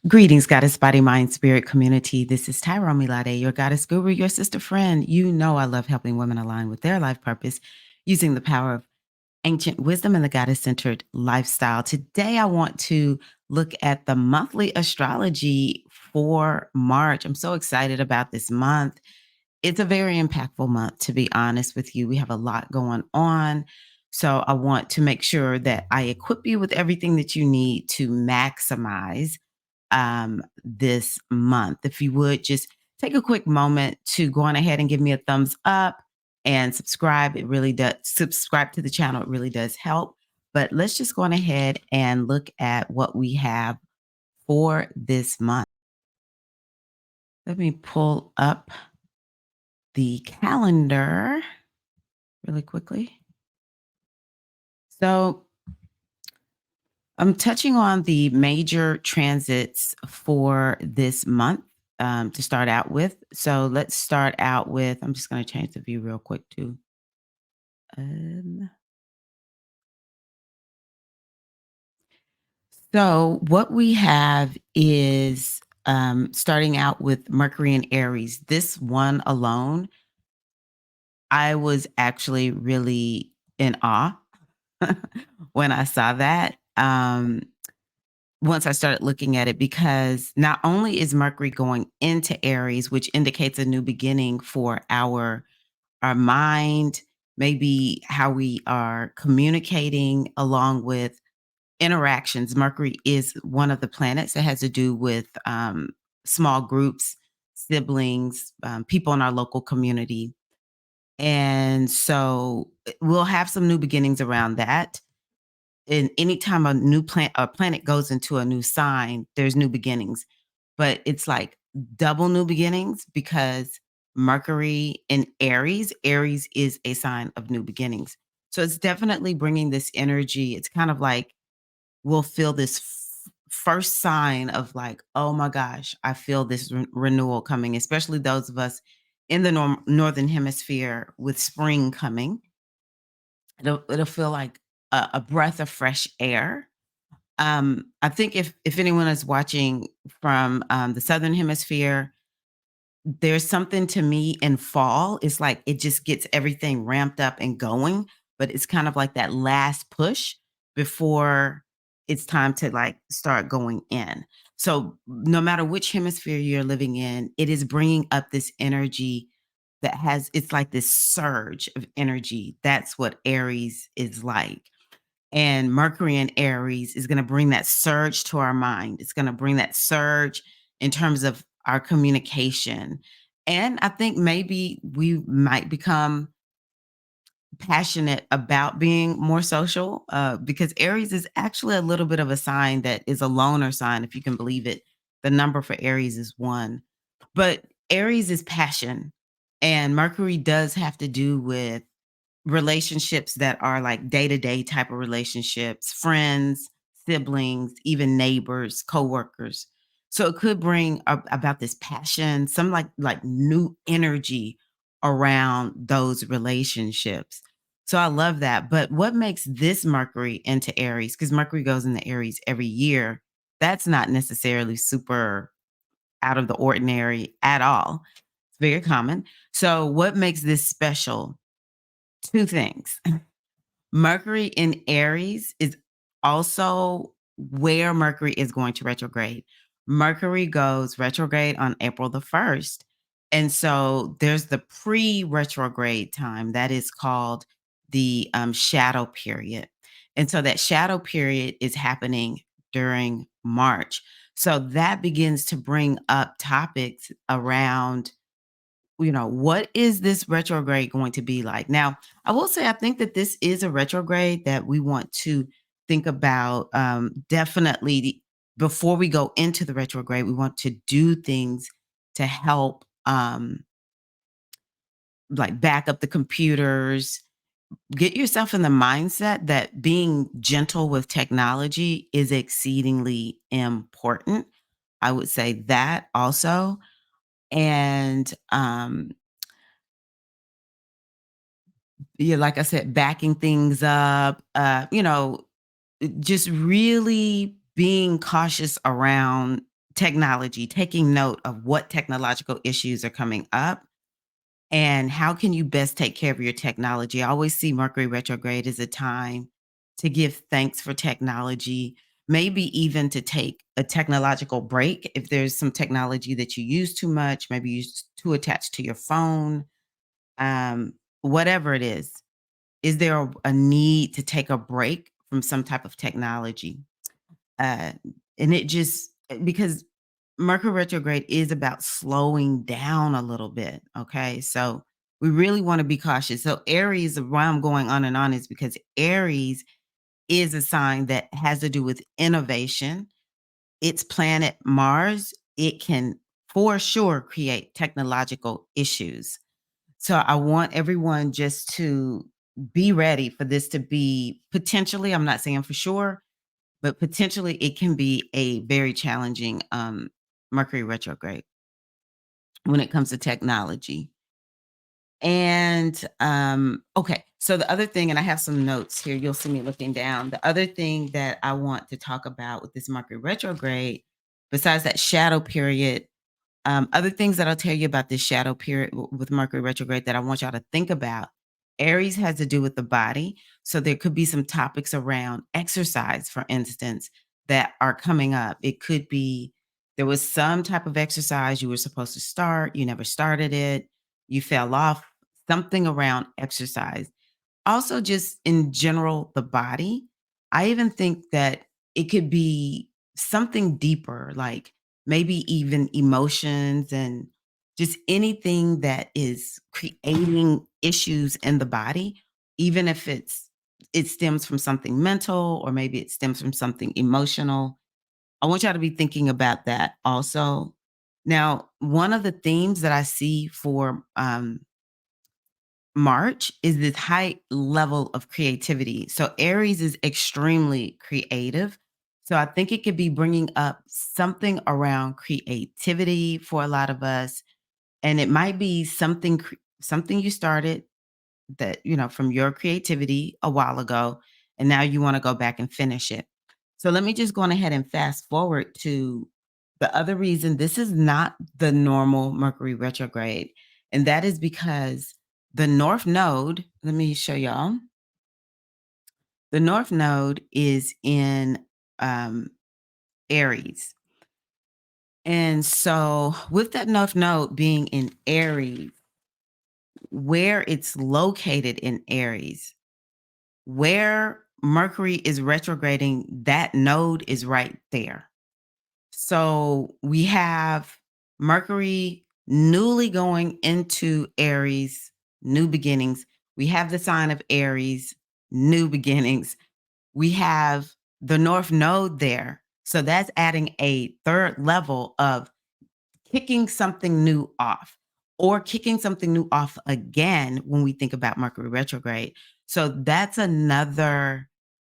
Greetings, Goddess Body, Mind, Spirit community. This is Tyrone Milade, your Goddess Guru, your sister friend. You know I love helping women align with their life purpose using the power of ancient wisdom and the goddess centered lifestyle. Today, I want to look at the monthly astrology for March. I'm so excited about this month. It's a very impactful month, to be honest with you. We have a lot going on. So, I want to make sure that I equip you with everything that you need to maximize this month. If you would just take a quick moment to go on ahead and give me a thumbs up and subscribe. It really does subscribe to the channel. It really does help. But let's just go on ahead and look at what we have for this month. Let me pull up the calendar really quickly. So I'm touching on the major transits for this month to start out with. So let's start out with, I'm just going to change the view real quick too. Um, so what we have is starting out with Mercury and Aries. This one alone, I was actually really in awe when I saw that. Once I started looking at it, because not only is Mercury going into Aries, which indicates a new beginning for our mind, maybe how we are communicating along with interactions. Mercury is one of the planets that has to do with small groups, siblings, people in our local community. And so we'll have some new beginnings around that. And anytime a planet goes into a new sign, there's new beginnings. But it's like double new beginnings because Mercury in Aries, Aries is a sign of new beginnings. So it's definitely bringing this energy. It's kind of like we'll feel this first sign of like, oh my gosh, I feel this renewal coming, especially those of us in the northern hemisphere with spring coming. It'll feel like a breath of fresh air. I think if anyone is watching from the southern hemisphere, there's something to me in fall. It's like it just gets everything ramped up and going, but it's kind of like that last push before it's time to like start going in. So no matter which hemisphere you're living in, it is bringing up this energy that has it's like this surge of energy. That's what Aries is like. And Mercury in Aries is going to bring that surge to our mind. It's going to bring that surge in terms of our communication. And I think maybe we might become passionate about being more social because Aries is actually a little bit of a sign that is a loner sign, if you can believe it. The number for Aries is one. But Aries is passion, and Mercury does have to do with relationships that are like day-to-day type of relationships, friends, siblings, even neighbors, coworkers. So it could bring about this passion, some like new energy around those relationships. So I love that. But what makes this Mercury into Aries? Because Mercury goes into Aries every year. That's not necessarily super out of the ordinary at all. It's very common. So what makes this special? Two things. Mercury in Aries is also where Mercury is going to retrograde. Mercury goes retrograde on April the 1st. And so there's the pre retrograde time that is called the shadow period. And so that shadow period is happening during March. So that begins to bring up topics around what is this retrograde going to be like? Now, I will say I think that this is a retrograde that we want to think about definitely before we go into the retrograde. We want to do things to help like back up the computers, get yourself in the mindset that being gentle with technology is exceedingly important. I would say that also. And yeah, like I said, backing things up, just really being cautious around technology, taking note of what technological issues are coming up and how can you best take care of your technology. I always see Mercury retrograde as a time to give thanks for technology, maybe even to take a technological break if there's some technology that you use too much, maybe you're too attached to your phone, whatever it is. Is there a need to take a break from some type of technology? Uh, and it just because Mercury retrograde is about slowing down a little bit. Okay. So we really want to be cautious. So, Aries, why I'm going on and on is because Aries is a sign that has to do with innovation. Its planet Mars, it can for sure create technological issues. So I want everyone just to be ready for this to be potentially, I'm not saying for sure, but potentially it can be a very challenging Mercury retrograde when it comes to technology. And okay, so the other thing, and I have some notes here, you'll see me looking down. The other thing that I want to talk about with this Mercury retrograde, besides that shadow period, other things that I'll tell you about this shadow period with Mercury retrograde that I want y'all to think about. Aries has to do with the body. So there could be some topics around exercise, for instance, that are coming up. It could be there was some type of exercise you were supposed to start, you never started it, you fell off, something around exercise. Also, just in general, the body. I even think that it could be something deeper, like maybe even emotions and just anything that is creating issues in the body, even if it stems from something mental or maybe it stems from something emotional. I want y'all to be thinking about that also. Now, one of the themes that I see for March is this high level of creativity. So Aries is extremely creative. So I think it could be bringing up something around creativity for a lot of us, and it might be something you started that, from your creativity a while ago, and now you want to go back and finish it. So let me just go on ahead and fast forward to the other reason this is not the normal Mercury retrograde. And that is because the North Node, let me show y'all. The North Node is in um, Aries. And so, with that North Node being in Aries, where it's located in Aries, where Mercury is retrograding, that node is right there. So we have Mercury newly going into Aries, new beginnings. We have the sign of Aries, new beginnings. We have the North Node there. So that's adding a third level of kicking something new off or kicking something new off again when we think about Mercury retrograde. So that's another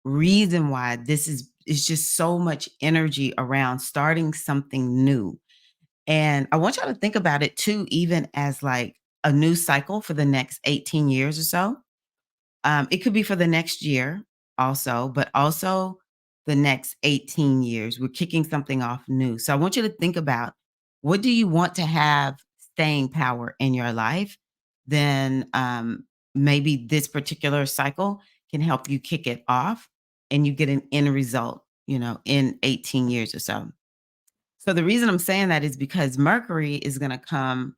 reason why this is just so much energy around starting something new. And I want y'all to think about it too, even as like a new cycle for the next 18 years or so. It could be for the next year also, but also the next 18 years. We're kicking something off new. So I want you to think about, what do you want to have staying power in your life? Then maybe this particular cycle can help you kick it off and you get an end result, in 18 years or so. So the reason I'm saying that is because Mercury is going to come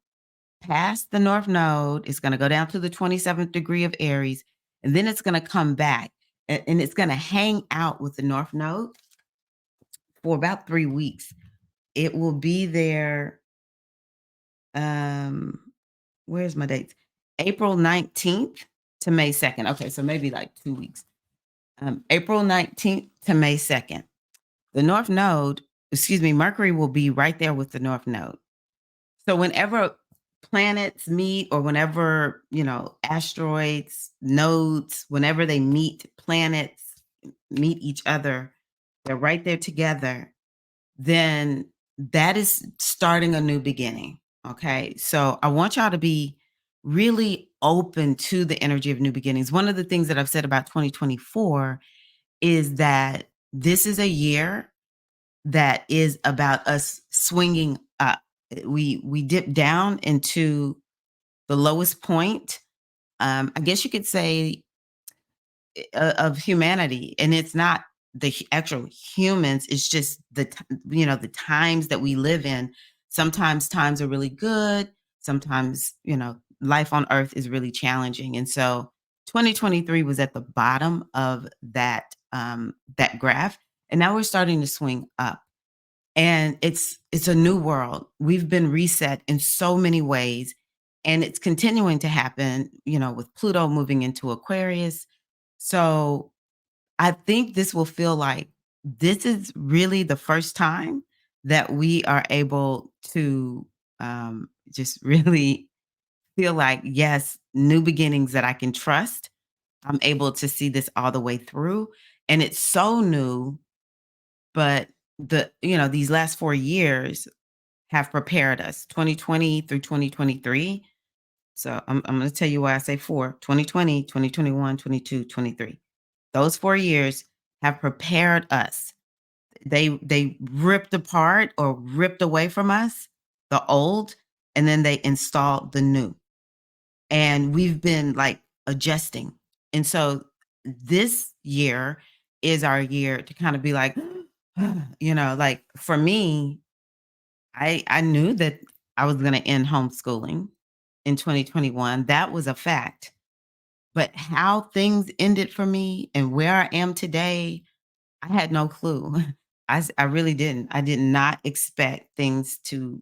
past the North Node. It's going to go down to the 27th degree of Aries, and then it's going to come back and it's going to hang out with the North Node for about 3 weeks. It will be there. Um, where's my dates? April 19th to May 2nd. Okay, so maybe like 2 weeks. April 19th to May 2nd. The North Node, excuse me, Mercury will be right there with the North Node. So whenever planets meet or whenever, asteroids, nodes, whenever they meet, planets meet each other, they're right there together, then that is starting a new beginning. Okay. So I want y'all to be really open to the energy of new beginnings. One of the things that I've said about 2024 is that this is a year that is about us swinging up. We dip down into the lowest point, I guess you could say, of humanity, and it's not the actual humans, it's just the times that we live in. Sometimes times are really good, sometimes life on earth is really challenging, and so 2023 was at the bottom of that graph, and now we're starting to swing up. And it's a new world. We've been reset in so many ways, and it's continuing to happen, with Pluto moving into Aquarius. So I think this will feel like this is really the first time that we are able to just really feel like, yes, new beginnings that I can trust. I'm able to see this all the way through. And it's so new, but these last 4 years have prepared us, 2020 through 2023. So I'm going to tell you why I say four: 2020, 2021, 22, 23. Those 4 years have prepared us. They ripped apart or ripped away from us the old, and then they installed the new. And we've been like adjusting. And so this year is our year to kind of be like, like for me, I knew that I was going to end homeschooling in 2021. That was a fact. But how things ended for me and where I am today, I had no clue. I really didn't. I did not expect things to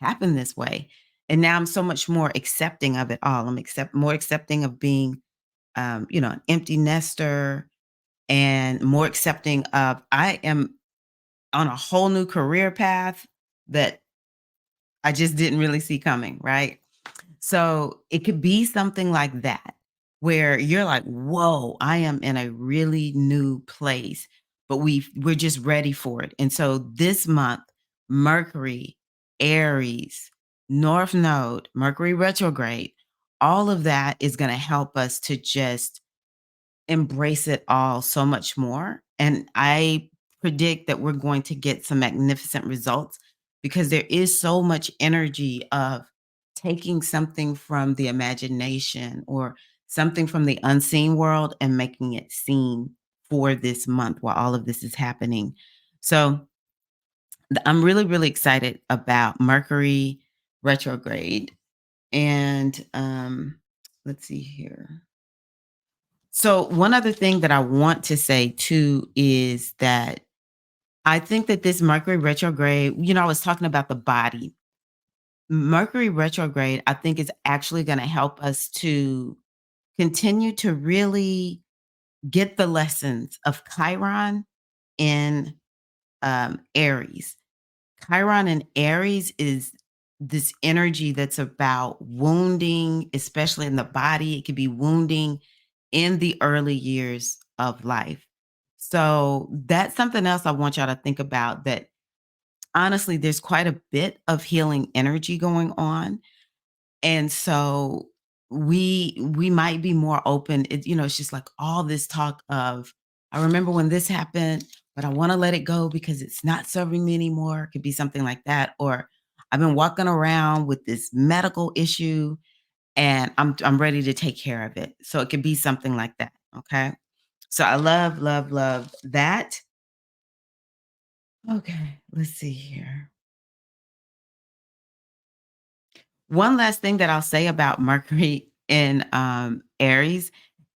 happen this way. And now I'm so much more accepting of it all. I'm more accepting of being, an empty nester, and more accepting of I am on a whole new career path that I just didn't really see coming, right? So it could be something like that, where you're like, whoa, I am in a really new place, but we're just ready for it. And so this month, Mercury, Aries, North Node, Mercury retrograde, all of that is going to help us to just embrace it all so much more. And I predict that we're going to get some magnificent results, because there is so much energy of taking something from the imagination or something from the unseen world and making it seen for this month while all of this is happening. So I'm really, really excited about Mercury retrograde. And let's see here. So, one other thing that I want to say too is that I think that this Mercury retrograde, I was talking about the body. Mercury retrograde, I think, is actually going to help us to continue to really get the lessons of Chiron in Aries. Chiron in Aries is this energy that's about wounding, especially in the body. It could be wounding in the early years of life. So that's something else I want y'all to think about, that honestly, there's quite a bit of healing energy going on. And so we might be more open. It's just like all this talk of, I remember when this happened, but I want to let it go because it's not serving me anymore. It could be something like that. Or I've been walking around with this medical issue and I'm ready to take care of it. So it could be something like that. Okay. So I love, love, love that. Okay. Let's see here. One last thing that I'll say about Mercury in Aries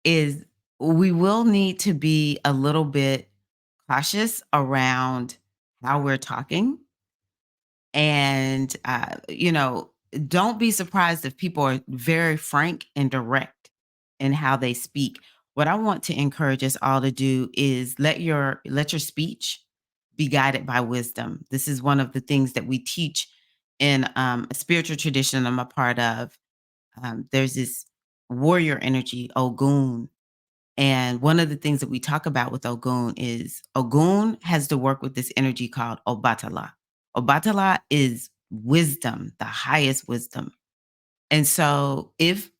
is we will need to be a little bit cautious around how we're talking. And, don't be surprised if people are very frank and direct in how they speak. What I want to encourage us all to do is let your speech be guided by wisdom. This is one of the things that we teach in a spiritual tradition I'm a part of. There's this warrior energy, Ogun. And one of the things that we talk about with Ogun is Ogun has to work with this energy called Obatala. Obatala is wisdom, the highest wisdom. And so if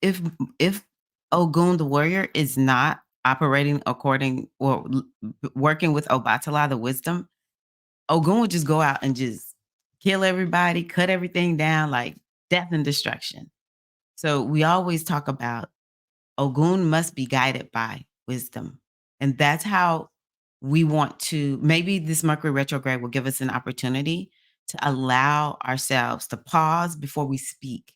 Ogun the warrior is not operating according or working with Obatala, the wisdom, Ogun would just go out and just kill everybody, cut everything down, like death and destruction. So we always talk about Ogun must be guided by wisdom. And that's how we want to, maybe this Mercury retrograde will give us an opportunity to allow ourselves to pause before we speak.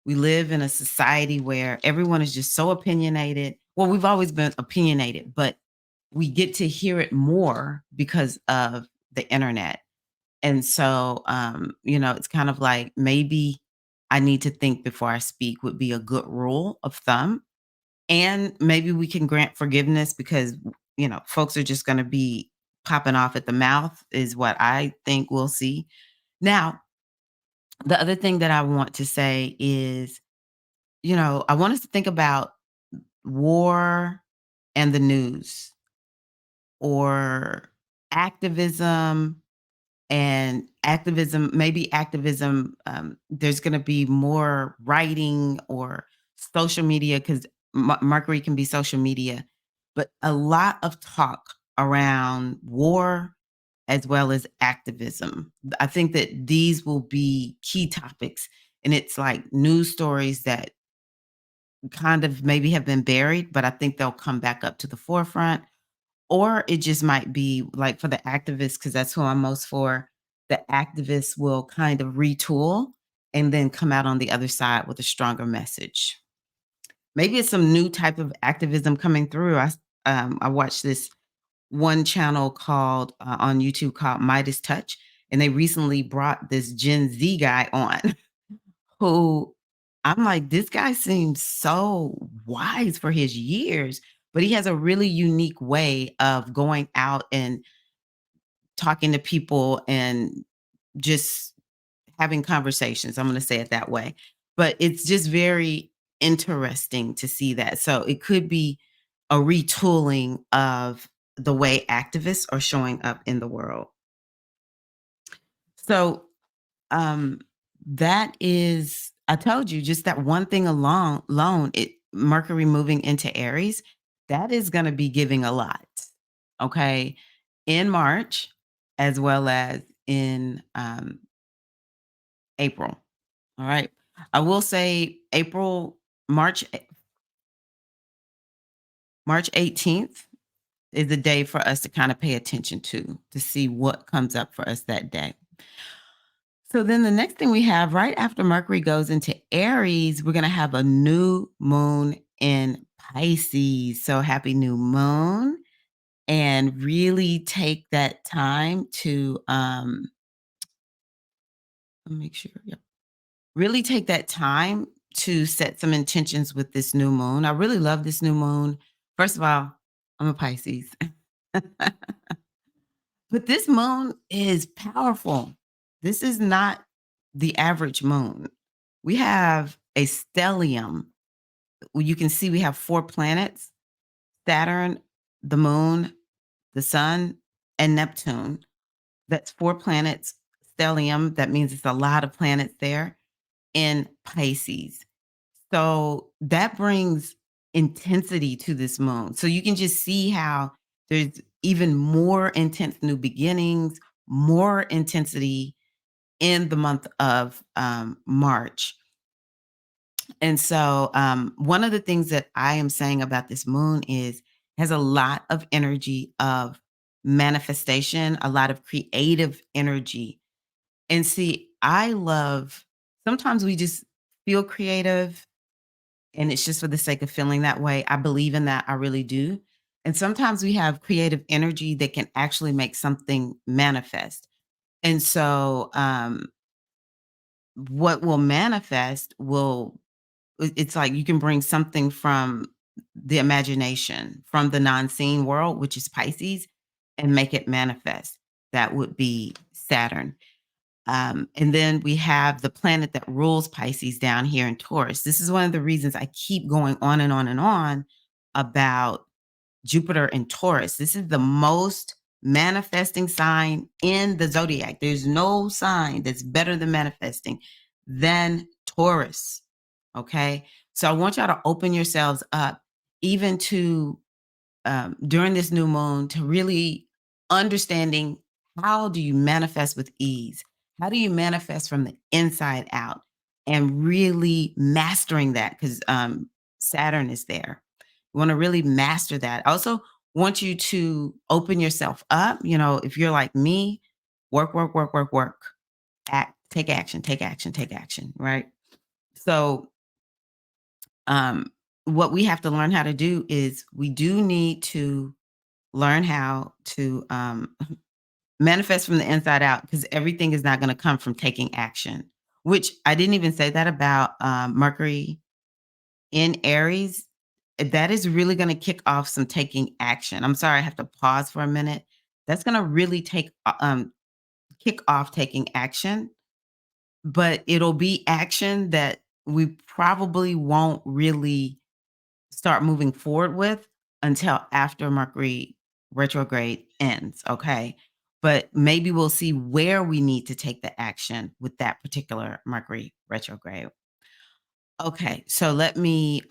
We live in a society where everyone is just so opinionated. Well, we've always been opinionated, but we get to hear it more because of the internet. And so, it's kind of like maybe I need to think before I speak would be a good rule of thumb. And maybe we can grant forgiveness because, folks are just going to be popping off at the mouth, is what I think we'll see. Now, the other thing that I want to say is, I want us to think about war and the news, or activism maybe activism. There's going to be more writing or social media, because Mercury can be social media, but a lot of talk around war as well as activism. I think that these will be key topics, and it's like news stories that kind of maybe have been buried, but I think they'll come back up to the forefront. Or it just might be like for the activists, because that's who I'm most for. The activists will kind of retool and then come out on the other side with a stronger message. Maybe it's some new type of activism coming through. I watched this one channel called on YouTube called Midas Touch, and they recently brought this Gen Z guy on who I'm like, this guy seems so wise for his years, but he has a really unique way of going out and talking to people and just having conversations. I'm going to say it that way. But it's just very interesting to see that. So it could be a retooling of the way activists are showing up in the world. So um that is, I told you, just that one thing alone, it Mercury moving into Aries, that is going to be giving a lot. Okay, in March as well as in April. All right, I will say March 18th is a day for us to kind of pay attention to see what comes up for us that day. So then the next thing we have right after Mercury goes into Aries, we're going to have a new moon in Pisces. So happy new moon, and really take that time to make sure. Yep. Really take that time to set some intentions with this new moon. I really love this new moon. First of all, I'm a Pisces. But this moon is powerful. This is not the average moon. We have a stellium. Well, you can see we have 4 planets: Saturn, the moon, the sun, and Neptune. That's 4 planets, stellium. That means it's a lot of planets there in Pisces. So that brings intensity to this moon. So you can just see how there's even more intense new beginnings, more intensity in the month of March. And so one of the things that I am saying about this moon is has a lot of energy of manifestation, a lot of creative energy. And see, I love, sometimes we just feel creative and it's just for the sake of feeling that way. I believe in that. I really do. And sometimes we have creative energy that can actually make something manifest. And so what will manifest will, it's like you can bring something from the imagination, from the non-seen world, which is Pisces, and make it manifest. That would be Saturn. And then we have the planet that rules Pisces down here in Taurus. This is one of the reasons I keep going on and on and on about Jupiter and Taurus. This is the most manifesting sign in the zodiac. There's no sign that's better than manifesting than Taurus. Okay. So I want y'all to open yourselves up, even to during this new moon, to really understanding how do you manifest with ease? How do you manifest from the inside out and really mastering that? Because Saturn is there. You want to really master that. I also want you to open yourself up. If you're like me, work, work, work, work, work, take action, take action, take action, right? So, um, what we have to learn how to do is we do need to learn how to manifest from the inside out, because everything is not going to come from taking action, which I didn't even say that about Mercury in Aries. That is really going to kick off some taking action. I'm sorry, I have to pause for a minute. That's going to really kick off taking action, but it'll be action that we probably won't really start moving forward with until after Mercury retrograde ends, okay? But maybe we'll see where we need to take the action with that particular Mercury retrograde. Okay, so let me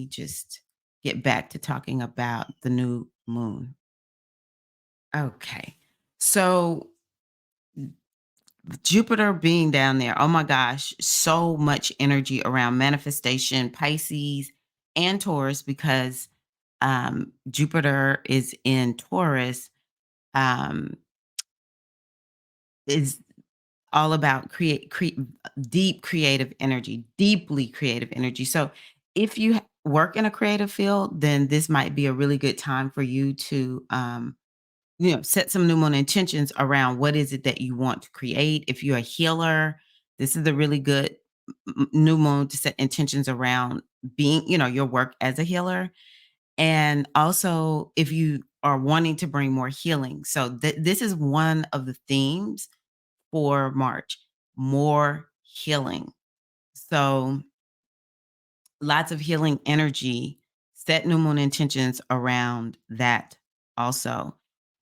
just get back to talking about the new moon. Okay. So Jupiter being down there, oh my gosh, so much energy around manifestation, Pisces and Taurus, because Jupiter is in Taurus, um, is all about deep creative energy, deeply creative energy. So if you work in a creative field, then this might be a really good time for you to set some new moon intentions around what is it that you want to create. If you're a healer, this is a really good new moon to set intentions around being, your work as a healer. And also, if you are wanting to bring more healing. So, this is one of the themes for March, more healing. So, lots of healing energy. Set new moon intentions around that also.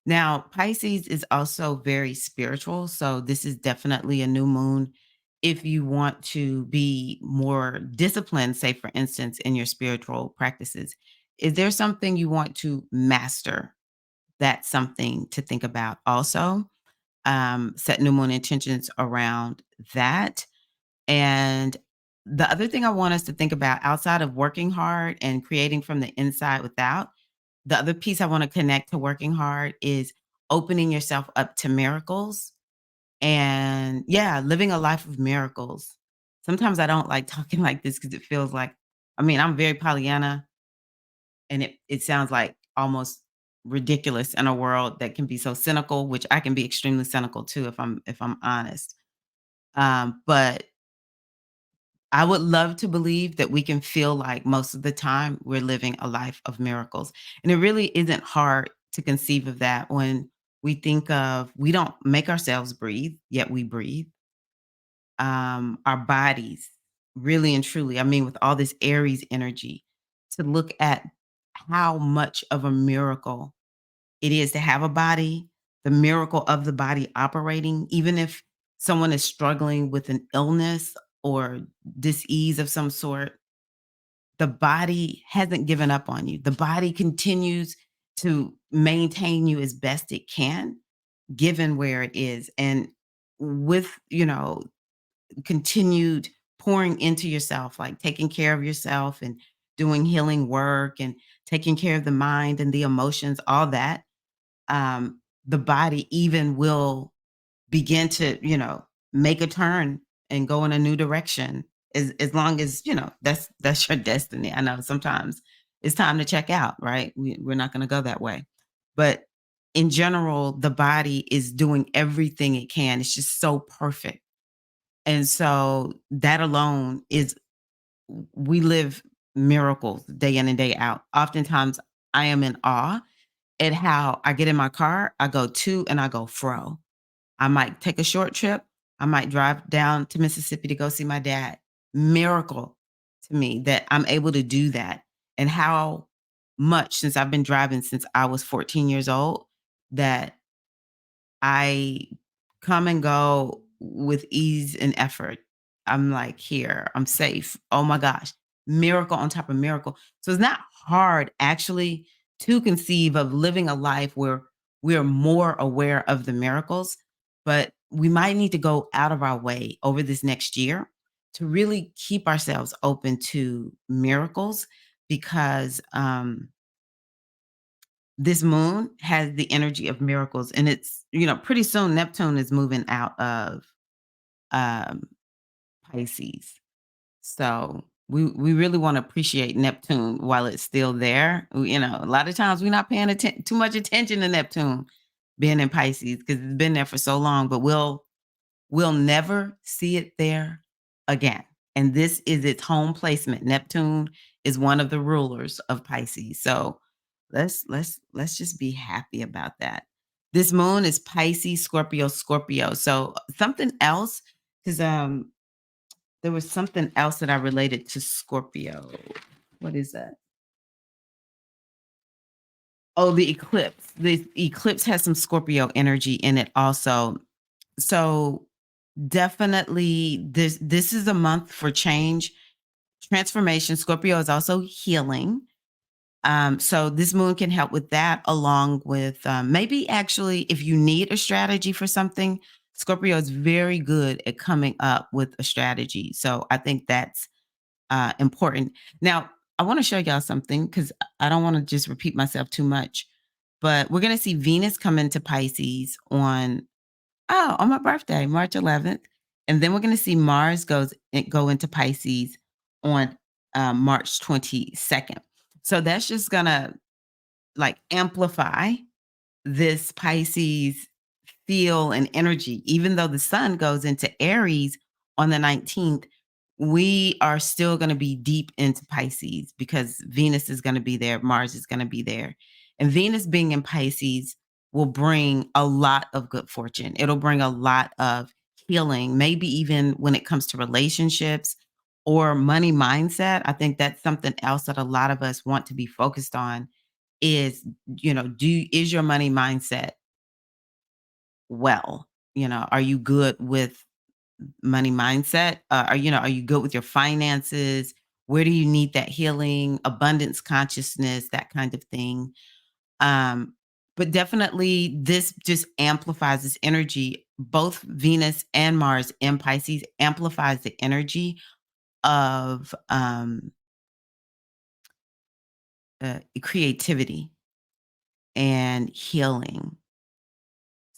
Now, Pisces is also very spiritual. So, this is definitely a new moon. If you want to be more disciplined, say, for instance, in your spiritual practices, is there something you want to master? That's something to think about also. Set new moon intentions around that. And the other thing I want us to think about outside of working hard and creating from the inside without, the other piece I want to connect to working hard is opening yourself up to miracles and, yeah, living a life of miracles. Sometimes I don't like talking like this because it feels like, I'm very Pollyanna, and it sounds like almost ridiculous in a world that can be so cynical, which I can be extremely cynical too if I'm honest. But I would love to believe that we can feel like most of the time we're living a life of miracles. And it really isn't hard to conceive of that when we think of we don't make ourselves breathe, yet we breathe. Our bodies, really and truly, with all this Aries energy, to look at how much of a miracle it is to have a body, the miracle of the body operating, even if someone is struggling with an illness or disease of some sort, the body hasn't given up on you. The body continues to maintain you as best it can, given where it is. And with, continued pouring into yourself, like taking care of yourself and doing healing work and taking care of the mind and the emotions, all that, the body even will begin to, make a turn and go in a new direction as long as, that's your destiny. I know sometimes it's time to check out, right? We're not going to go that way. But in general, the body is doing everything it can. It's just so perfect. And so that alone is we live miracles day in and day out. Oftentimes I am in awe at how I get in my car, I go to and I go fro. I might take a short trip. I might drive down to Mississippi to go see my dad. Miracle to me that I'm able to do that. And how much since I've been driving since I was 14 years old that I come and go with ease and effort. I'm like, here, I'm safe. Oh my gosh. Miracle on top of miracle. So it's not hard actually to conceive of living a life where we are more aware of the miracles, but we might need to go out of our way over this next year to really keep ourselves open to miracles because this moon has the energy of miracles, and it's, pretty soon Neptune is moving out of um, Pisces. So we really want to appreciate Neptune while it's still there. A lot of times we're not paying too much attention to Neptune being in Pisces because it's been there for so long, but we'll never see it there again. And this is its home placement. Neptune is one of the rulers of Pisces. So let's just be happy about that. This moon is Pisces, Scorpio, Scorpio. So something else, because there was something else that I related to Scorpio. What is that? Oh, the eclipse. The eclipse has some Scorpio energy in it also. So definitely this is a month for change, transformation. Scorpio is also healing. So this moon can help with that, along with maybe actually if you need a strategy for something, Scorpio is very good at coming up with a strategy. So I think that's important. Now, I want to show y'all something because I don't want to just repeat myself too much. But we're going to see Venus come into Pisces on my birthday, March 11th, and then we're going to see Mars go into Pisces on March 22nd. So that's just going to like amplify this Pisces feel and energy. Even though the sun goes into Aries on the 19th, we are still going to be deep into Pisces because Venus is going to be there, Mars is going to be there. And Venus being in Pisces will bring a lot of good fortune. It'll bring a lot of healing, maybe even when it comes to relationships or money mindset. I think that's something else that a lot of us want to be focused on is, is your money mindset well? Are you good with money mindset? Are you good with your finances? Where do you need that healing, abundance consciousness, that kind of thing? Um, but definitely this just amplifies this energy. Both Venus and Mars in Pisces amplifies the energy of creativity and healing,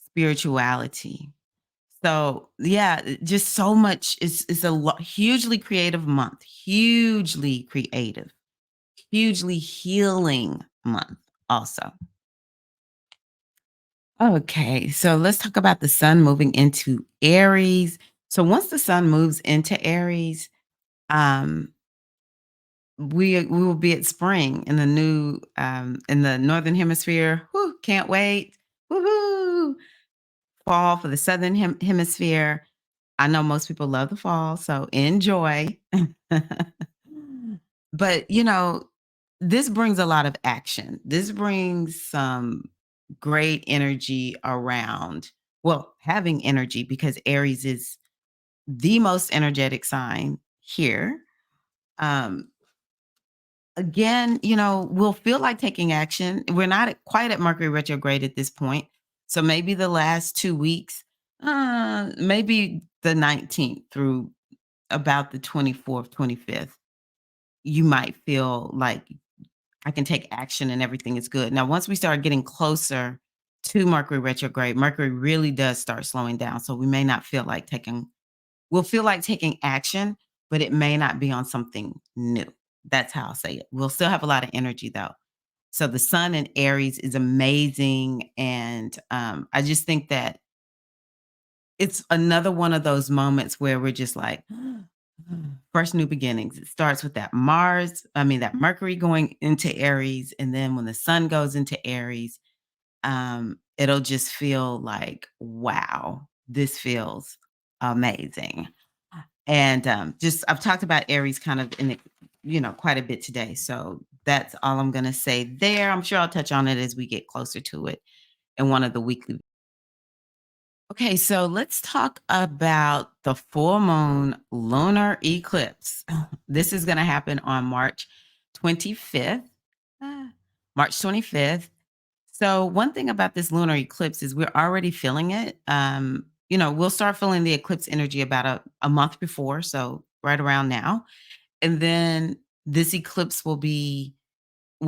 spirituality. So yeah, just so much. It's a hugely creative month, hugely creative, hugely healing month also. Okay, so let's talk about the sun moving into Aries. So once the sun moves into Aries, um, we will be at spring in the new in the northern hemisphere. Whoo, can't wait. Woohoo! Fall for the southern hemisphere. I know most people love the fall, so enjoy. But, this brings a lot of action. This brings some great energy around, well, having energy because Aries is the most energetic sign here. Um, Again, we'll feel like taking action. We're not quite at Mercury retrograde at this point. So maybe the last 2 weeks, maybe the 19th through about the 24th, 25th, you might feel like I can take action and everything is good. Now, once we start getting closer to Mercury retrograde, Mercury really does start slowing down. So we may not feel like we'll feel like taking action, but it may not be on something new. That's how I'll say it. We'll still have a lot of energy though. So the sun in Aries is amazing. And I just think that it's another one of those moments where we're just like, first new beginnings. It starts with that Mercury going into Aries. And then when the sun goes into Aries, it'll just feel like, wow, this feels amazing. And just I've talked about Aries kind of quite a bit today. So that's all I'm going to say there. I'm sure I'll touch on it as we get closer to it in one of the weekly. Okay, so let's talk about the full moon lunar eclipse. This is going to happen on March 25th. March 25th. So one thing about this lunar eclipse is we're already feeling it. We'll start feeling the eclipse energy about a month before, so right around now. And then this eclipse we'll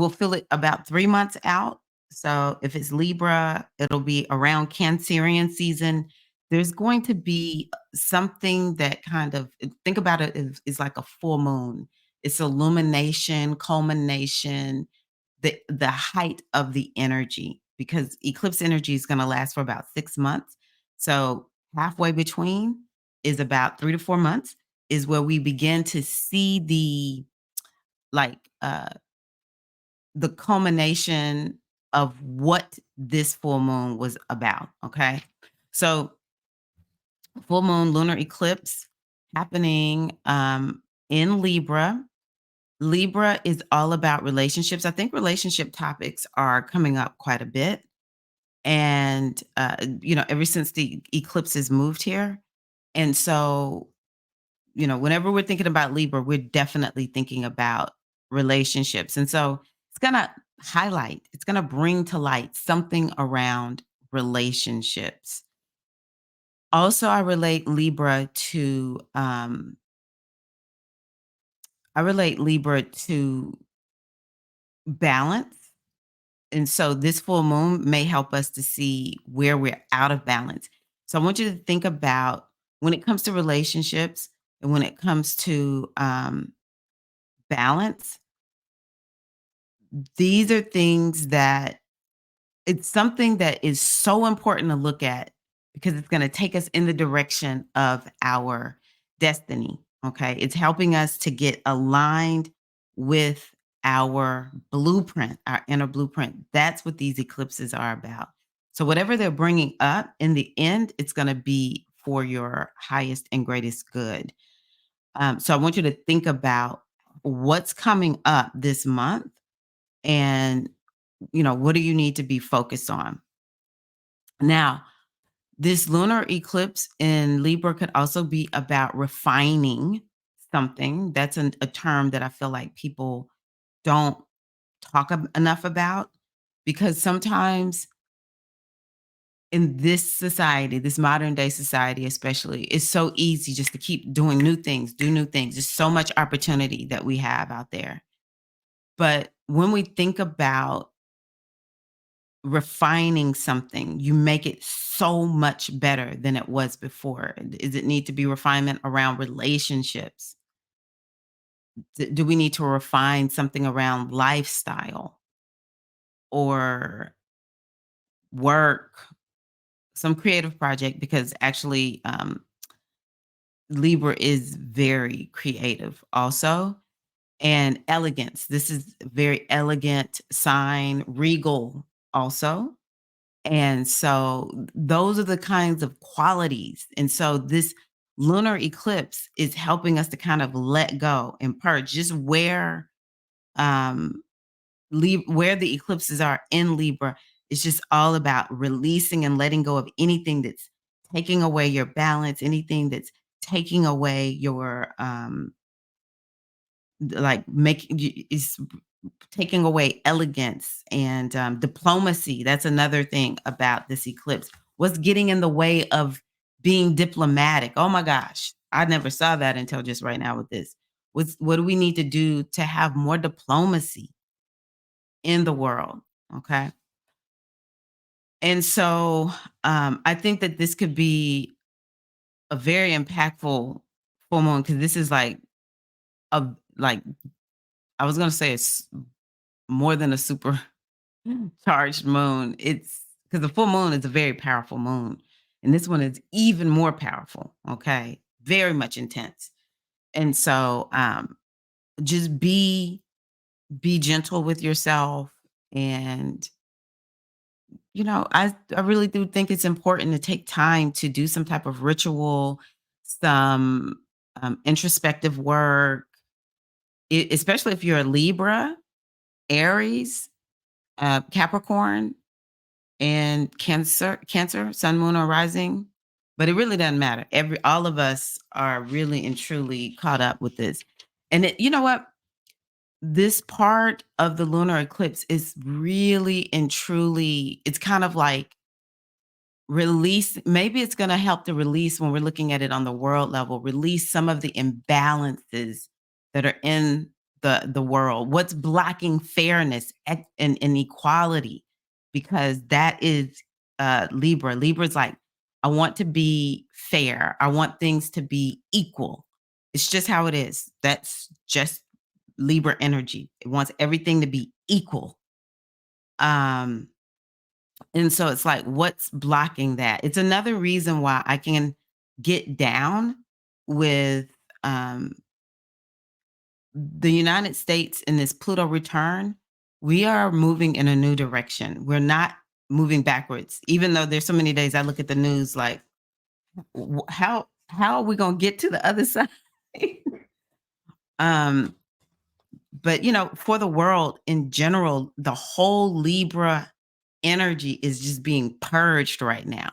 feel it about 3 months out. So if it's Libra, it'll be around Cancerian season. There's going to be something that kind of think about it is like a full moon. It's illumination, culmination, the height of the energy because eclipse energy is going to last for about 6 months. So halfway between is about 3 to 4 months is where we begin to see like the culmination of what this full moon was about. Okay. So full moon lunar eclipse happening in Libra. Libra is all about relationships. I think relationship topics are coming up quite a bit. And, ever since the eclipses moved here. And so, whenever we're thinking about Libra, we're definitely thinking about relationships. And so it's going to bring to light something around relationships. Also, I relate Libra to balance. And so this full moon may help us to see where we're out of balance. So I want you to think about when it comes to relationships and when it comes to balance, these are things that it's something that is so important to look at because it's going to take us in the direction of our destiny. Okay. It's helping us to get aligned with our blueprint, our inner blueprint. That's what these eclipses are about. So, whatever they're bringing up in the end, it's going to be for your highest and greatest good. So, I want you to think about what's coming up this month and what do you need to be focused on? Now, this lunar eclipse in Libra could also be about refining something. That's a term that I feel like people don't talk enough about because sometimes in this society, this modern day society, especially, it's so easy just to keep doing new things, do new things. There's so much opportunity that we have out there. But when we think about refining something, you make it so much better than it was before. Does it need to be refinement around relationships? Do we need to refine something around lifestyle or work, some creative project? Because actually, Libra is very creative also. And elegance. This is a very elegant sign, regal also. And so those are the kinds of qualities. And so this lunar eclipse is helping us to kind of let go and purge just um where the eclipses are in Libra. It's just all about releasing and letting go of anything that's taking away your balance, anything that's taking away your like making is taking away elegance and diplomacy. That's another thing about this eclipse. What's getting in the way of being diplomatic? Oh my gosh, I never saw that until just right now with this. What do we need to do to have more diplomacy in the world? Okay. And so I think that this could be a very impactful full moon because this is a like I was gonna say it's more than a super charged moon. It's because the full moon is a very powerful moon. And this one is even more powerful. Okay. Very much intense. And so just be gentle with yourself. And, I really do think it's important to take time to do some type of ritual, some introspective work, especially if you're a Libra, Aries, Capricorn, and Cancer, Sun, Moon, or Rising. But it really doesn't matter. All of us are really and truly caught up with this. And you know what? this part of the lunar eclipse is really and truly, it's kind of like release, maybe it's gonna help to release, when we're looking at it on the world level, release some of the imbalances that are in the world. What's blocking fairness and equality, because that is Libra. Libra's like, I want to be fair. I want things to be equal. It's just how it is. That's just Libra energy. It wants everything to be equal. Um, and so it's like, what's blocking that? It's another reason why I can get down with um, the United States in this Pluto return. We are moving in a new direction. We're not moving backwards, even though there's so many days I look at the news like, how are we going to get to the other side? um, but for the world in general, the whole Libra energy is just being purged right now.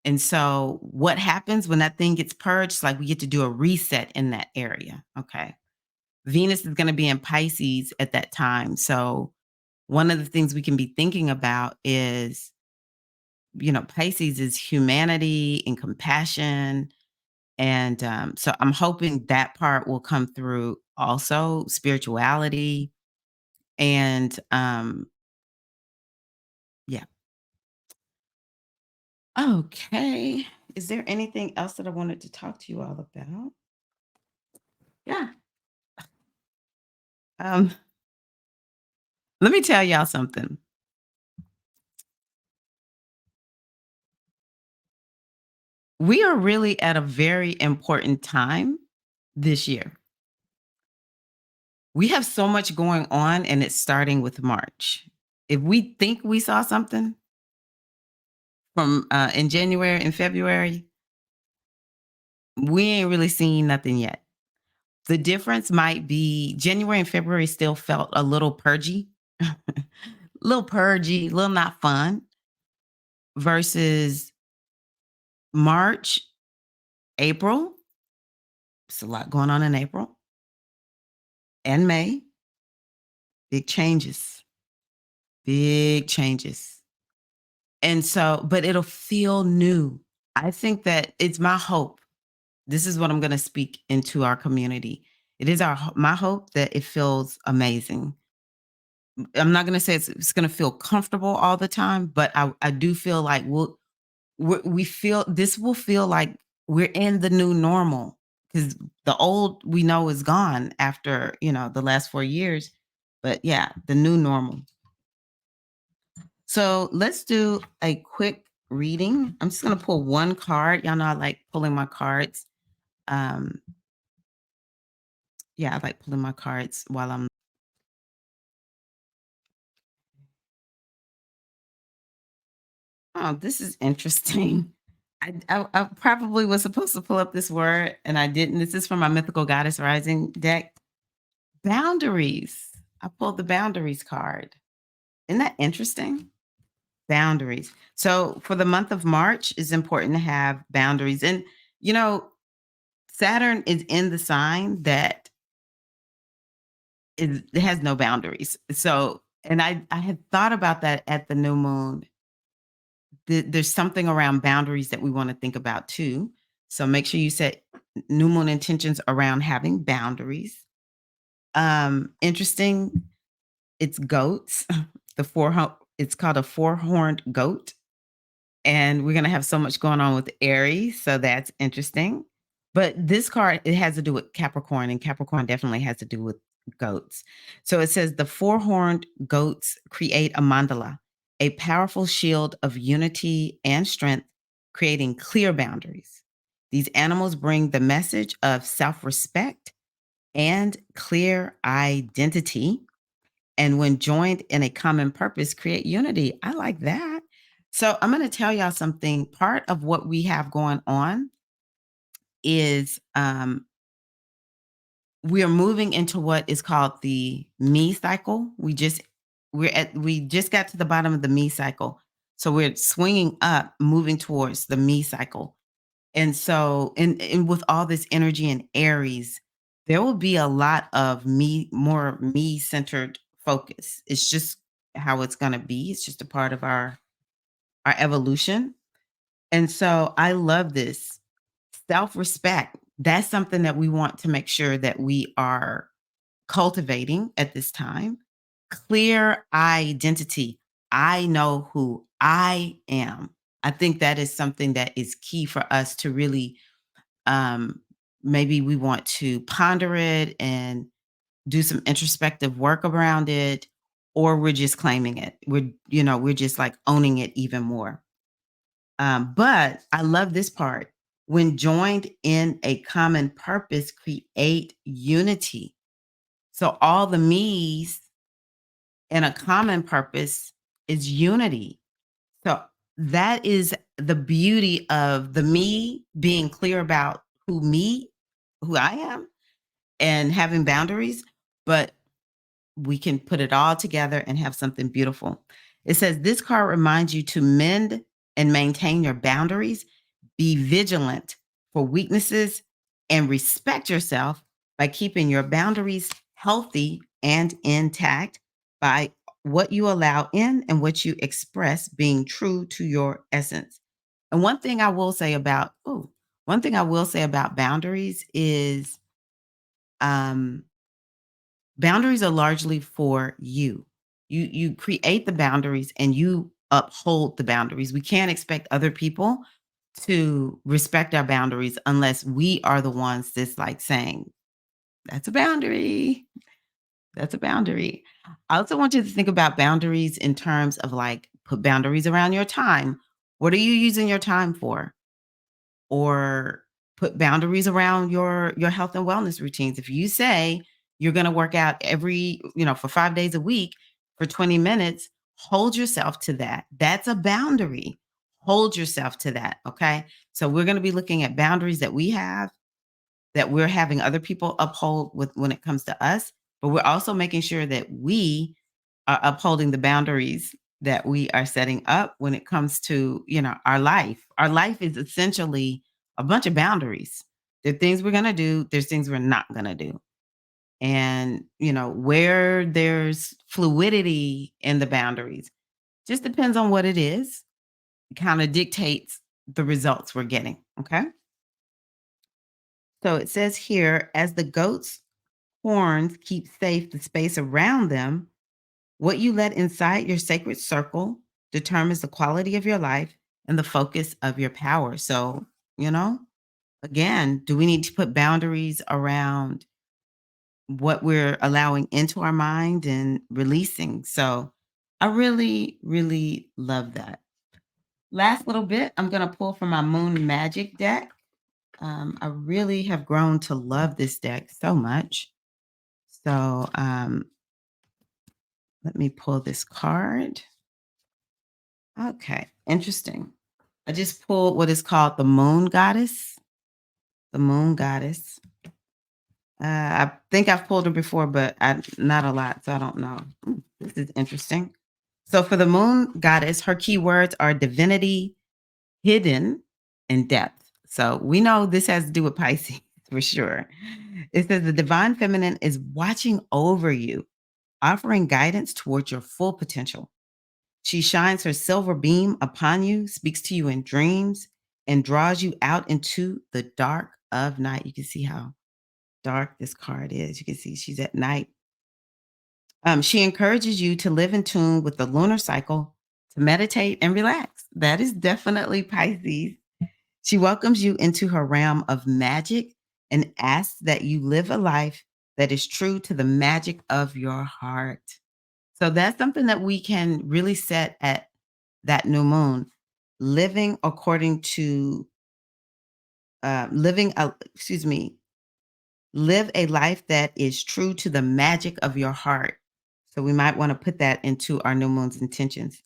And so what happens when that thing gets purged? It's like we get to do a reset in that area. Okay. Venus is going to be in Pisces at that time. So one of the things we can be thinking about is, Pisces is humanity and compassion. And so I'm hoping that part will come through also, spirituality. And yeah. Okay. Is there anything else that I wanted to talk to you all about? Yeah. Um, Let me tell y'all something. We are really at a very important time this year. We have so much going on, and it's starting with March. If we think we saw something from in January and February, we ain't really seen nothing yet. The difference might be January and February still felt a little purgy, little purgy, little not fun, versus March, April. There's a lot going on in April and May. Big changes, big changes. And so, but it'll feel new. I think that it's my hope. This is what I'm going to speak into our community. It is my hope that it feels amazing. I'm not going to say it's going to feel comfortable all the time, but I do feel like we feel this will feel like we're in the new normal, because the old we know is gone after the last 4 years. But yeah, the new normal. So let's do a quick reading. I'm just going to pull one card. Y'all know I like pulling my cards. Um, yeah, I like pulling my cards while I'm. Oh, this is interesting. I probably was supposed to pull up this word and I didn't. This is from my Mythical Goddess Rising deck. Boundaries. I pulled the boundaries card. Isn't that interesting? Boundaries. So for the month of March, it's important to have boundaries. And, you know, Saturn is in the sign that it has no boundaries. So, and I had thought about that at the new moon. There's something around boundaries that we want to think about too. So make sure you set new moon intentions around having boundaries. Interesting. It's goats. It's called a four-horned goat. And we're going to have so much going on with Aries, so that's interesting. But this card, it has to do with Capricorn, and Capricorn definitely has to do with goats. So it says the four-horned goats create a mandala, a powerful shield of unity and strength, creating clear boundaries. These animals bring the message of self-respect and clear identity, and when joined in a common purpose, create unity. I like that. So I'm going to tell y'all something. Part of what we have going on is we are moving into what is called the me cycle. We just got to the bottom of the me cycle. So we're swinging up, moving towards the me cycle. And so, and with all this energy in Aries, There will be a lot of more me-centered focus. It's just how it's gonna be. It's just a part of our evolution. And so I love this. Self-respect, that's something that we want to make sure that we are cultivating at this time. Clear identity. I know who I am. I think that is something that is key for us to really, um, maybe we want to ponder it and do some introspective work around it, or we're just claiming it. We're just like owning it even more. But I love this part. When joined in a common purpose, create unity. So all the me's in a common purpose is unity. So that is the beauty of the me being clear about who I am, and having boundaries, but we can put it all together and have something beautiful. It says this card reminds you to mend and maintain your boundaries, be vigilant for weaknesses, and respect yourself by keeping your boundaries healthy and intact by what you allow in and what you express, being true to your essence. And one thing I will say about boundaries is, um, boundaries are largely for you. You create the boundaries and you uphold the boundaries. We can't expect other people to respect our boundaries unless we are the ones that's like saying, "That's a boundary. That's a boundary." I also want you to think about boundaries in terms of, like, put boundaries around your time. What are you using your time for? Or put boundaries around your health and wellness routines. If you say you're going to work out for 5 days a week for 20 minutes, hold yourself to that. That's a boundary. Hold yourself to that, okay? So we're going to be looking at boundaries that we have, that we're having other people uphold with when it comes to us, but we're also making sure that we are upholding the boundaries that we are setting up when it comes to, our life. Our life is essentially a bunch of boundaries. There are things we're going to do, there's things we're not going to do. And, where there's fluidity in the boundaries, just depends on what it is, kind of dictates the results we're getting. Okay. So it says here, as the goat's horns keep safe the space around them, what you let inside your sacred circle determines the quality of your life and the focus of your power. So, you know, again, do we need to put boundaries around what we're allowing into our mind and releasing? So, I really, really love that. Last little bit, I'm going to pull from my Moon Magic deck. I really have grown to love this deck so much. So, let me pull this card. Okay, interesting. I just pulled what is called the Moon Goddess. The Moon Goddess. I think I've pulled her before, but not a lot, so I don't know. This is interesting. So for the Moon Goddess, her keywords are divinity, hidden, and depth. So we know this has to do with Pisces for sure. It says the divine feminine is watching over you, offering guidance towards your full potential. She shines her silver beam upon you, speaks to you in dreams, and draws you out into the dark of night. You can see how dark this card is. You can see she's at night. She encourages you to live in tune with the lunar cycle, to meditate and relax. That is definitely Pisces. She welcomes you into her realm of magic and asks that you live a life that is true to the magic of your heart. So that's something that we can really set at that new moon, living according to excuse me, live a life that is true to the magic of your heart. So we might want to put that into our new moon's intentions.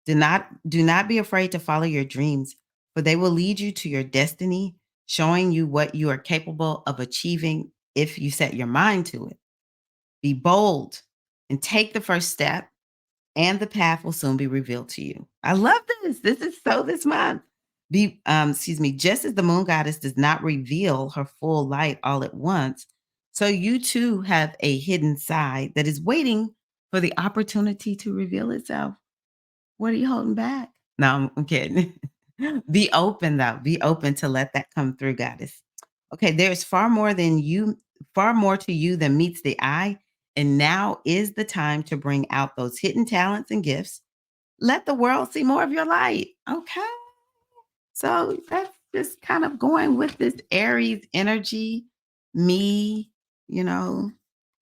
Do not be afraid to follow your dreams, for they will lead you to your destiny, showing you what you are capable of achieving if you set your mind to it. Be bold and take the first step, and the path will soon be revealed to you. I love this. This is so this month. Just as the moon goddess does not reveal her full light all at once, So you too have a hidden side that is waiting for the opportunity to reveal itself. What are you holding back? No, I'm kidding. Be open though. Be open to let that come through, goddess. Okay, there's far more to you than meets the eye. And now is the time to bring out those hidden talents and gifts. Let the world see more of your light. Okay. So that's just kind of going with this Aries energy, me, you know,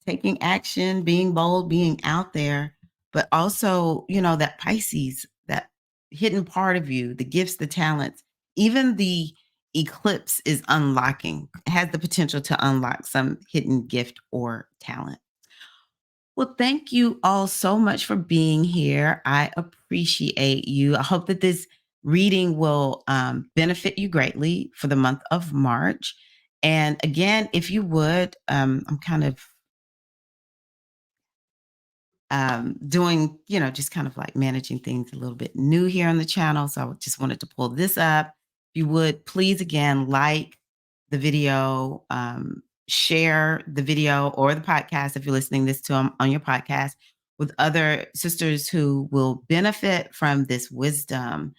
taking action, being bold, being out there, but also, that Pisces, that hidden part of you, the gifts, the talents, even the eclipse is unlocking, has the potential to unlock some hidden gift or talent. Well, thank you all so much for being here. I appreciate you. I hope that this reading will benefit you greatly for the month of March. And again, if you would, I'm kind of doing, just kind of like managing things a little bit new here on the channel. So I just wanted to pull this up. If you would please again, like the video, share the video or the podcast if you're listening this to on your podcast with other sisters who will benefit from this wisdom.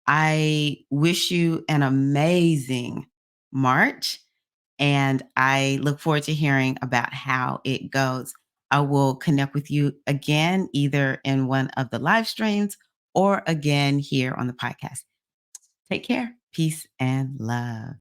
I wish you an amazing March and I look forward to hearing about how it goes. I will connect with you again, either in one of the live streams or again here on the podcast. Take care. Peace and love.